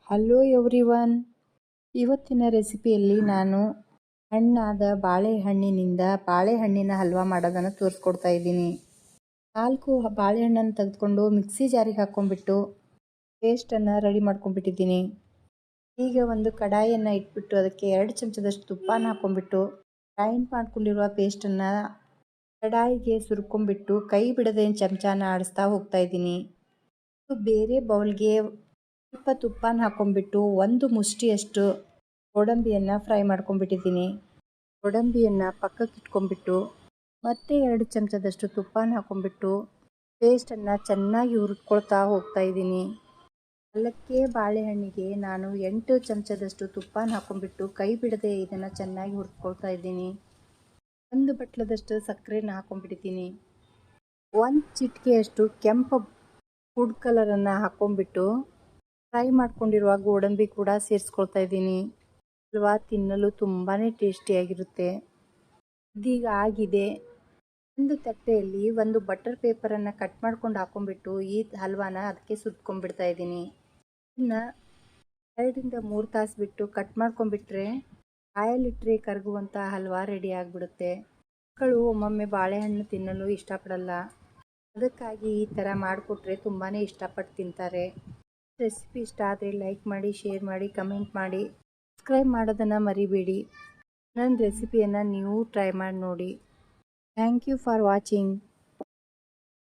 Hello everyone. ಇವತ್ತಿನ ರೆಸಿಪಿಯಲ್ಲಿ ನಾನು ಹಣ್ಣಾದ ಬಾಳೆಹಣ್ಣಿನಿಂದ ಬಾಳೆಹಣ್ಣಿನ ಹಲ್ವಾ ಮಾಡೋದನ್ನು ತೋರಿಸ್ಕೊಡ್ತಾ ಇದ್ದೀನಿ. 4 ಬಾಳೆಹಣ್ಣನ್ನು ತೆಗೆದುಕೊಂಡು ಮಿಕ್ಸಿ ಜಾರಿಗೆ ಹಾಕ್ಕೊಂಡ್ಬಿಟ್ಟು ಪೇಸ್ಟನ್ನು ರೆಡಿ ಮಾಡ್ಕೊಂಡ್ಬಿಟ್ಟಿದ್ದೀನಿ. ಈಗ ಒಂದು ಕಡಾಯಿಯನ್ನು ಇಟ್ಬಿಟ್ಟು ಅದಕ್ಕೆ 2 ಚಮಚದಷ್ಟು ತುಪ್ಪನ ಹಾಕ್ಕೊಂಡ್ಬಿಟ್ಟು ಗ್ರೈಂಡ್ ಮಾಡ್ಕೊಂಡಿರುವ ಪೇಸ್ಟನ್ನು ಕಡಾಯಿಗೆ ಸುರ್ಕೊಂಡ್ಬಿಟ್ಟು ಕೈ ಬಿಡದೆ ಚಮಚನ ಆಡಿಸ್ತಾ ಹೋಗ್ತಾ ಇದ್ದೀನಿ. ಬೇರೆ ಬೌಲ್ಗೆ ಸ್ವಲ್ಪ ತುಪ್ಪನ ಹಾಕ್ಕೊಂಡ್ಬಿಟ್ಟು 1 ಮುಷ್ಟಿಯಷ್ಟು ಗೋಡಂಬಿಯನ್ನು ಫ್ರೈ ಮಾಡ್ಕೊಂಡ್ಬಿಟ್ಟಿದ್ದೀನಿ. ಗೋಡಂಬಿಯನ್ನು ಪಕ್ಕಕ್ಕೆ ಇಟ್ಕೊಂಡ್ಬಿಟ್ಟು ಮತ್ತೆ 2 ಚಮಚದಷ್ಟು ತುಪ್ಪನ ಹಾಕ್ಕೊಂಡ್ಬಿಟ್ಟು ಪೇಸ್ಟನ್ನು ಚೆನ್ನಾಗಿ ಹುರಿದ್ಕೊಳ್ತಾ ಹೋಗ್ತಾ ಇದ್ದೀನಿ. 4 ಬಾಳೆಹಣ್ಣಿಗೆ ನಾನು 8 ಚಮಚದಷ್ಟು ತುಪ್ಪನ ಹಾಕ್ಕೊಂಡ್ಬಿಟ್ಟು ಕೈ ಬಿಡದೆ ಇದನ್ನು ಚೆನ್ನಾಗಿ ಹುರಿದ್ಕೊಳ್ತಾ ಇದ್ದೀನಿ. 1 ಬಟ್ಲದಷ್ಟು ಸಕ್ಕರೆನ ಹಾಕ್ಕೊಂಡ್ಬಿಟ್ಟಿದ್ದೀನಿ. 1 ಚಿಟಿಕೆಯಷ್ಟು ಕೆಂಪು ಫುಡ್ ಕಲರನ್ನು ಹಾಕ್ಕೊಂಡ್ಬಿಟ್ಟು ಫ್ರೈ ಮಾಡ್ಕೊಂಡಿರುವ ಗೋಡಂಬಿ ಕೂಡ ಸೇರಿಸ್ಕೊಳ್ತಾ ಇದ್ದೀನಿ. ಹಲ್ವಾ ತಿನ್ನಲು ತುಂಬಾ ಟೇಸ್ಟಿಯಾಗಿರುತ್ತೆ. ಇದೀಗ ಆಗಿದೆ. ಒಂದು ತಟ್ಟೆಯಲ್ಲಿ ಒಂದು ಬಟರ್ ಪೇಪರನ್ನು ಕಟ್ ಮಾಡ್ಕೊಂಡು ಹಾಕ್ಕೊಂಡ್ಬಿಟ್ಟು ಈ ಹಲ್ವಾನ ಅದಕ್ಕೆ ಸುತ್ಕೊಂಡ್ಬಿಡ್ತಾ ಇದ್ದೀನಿ. ಇದನ್ನು 2 ರಿಂದ 3 ತಾಸು ಬಿಟ್ಟು ಕಟ್ ಮಾಡ್ಕೊಂಡ್ಬಿಟ್ರೆ ಬಾಯಲ್ಲಿಟ್ಟರೆ ಕರಗುವಂಥ ಹಲ್ವಾ ರೆಡಿ ಆಗಿಬಿಡುತ್ತೆ. ಮಕ್ಕಳು ಒಮ್ಮೊಮ್ಮೆ ಬಾಳೆಹಣ್ಣು ತಿನ್ನಲು ಇಷ್ಟಪಡಲ್ಲ. ಅದಕ್ಕಾಗಿ ಈ ಥರ ಮಾಡಿಕೊಟ್ರೆ ತುಂಬಾ ಇಷ್ಟಪಟ್ಟು ತಿಂತಾರೆ. ರೆಸಿಪಿ ಇಷ್ಟ ಆದರೆ ಲೈಕ್ ಮಾಡಿ, ಶೇರ್ ಮಾಡಿ, ಕಮೆಂಟ್ ಮಾಡಿ, ಸಬ್ಸ್ಕ್ರೈಬ್ ಮಾಡೋದನ್ನು ಮರಿಬೇಡಿ. ನನ್ನ ರೆಸಿಪಿಯನ್ನು ನೀವು ಟ್ರೈ ಮಾಡಿ ನೋಡಿ. Thank you for watching.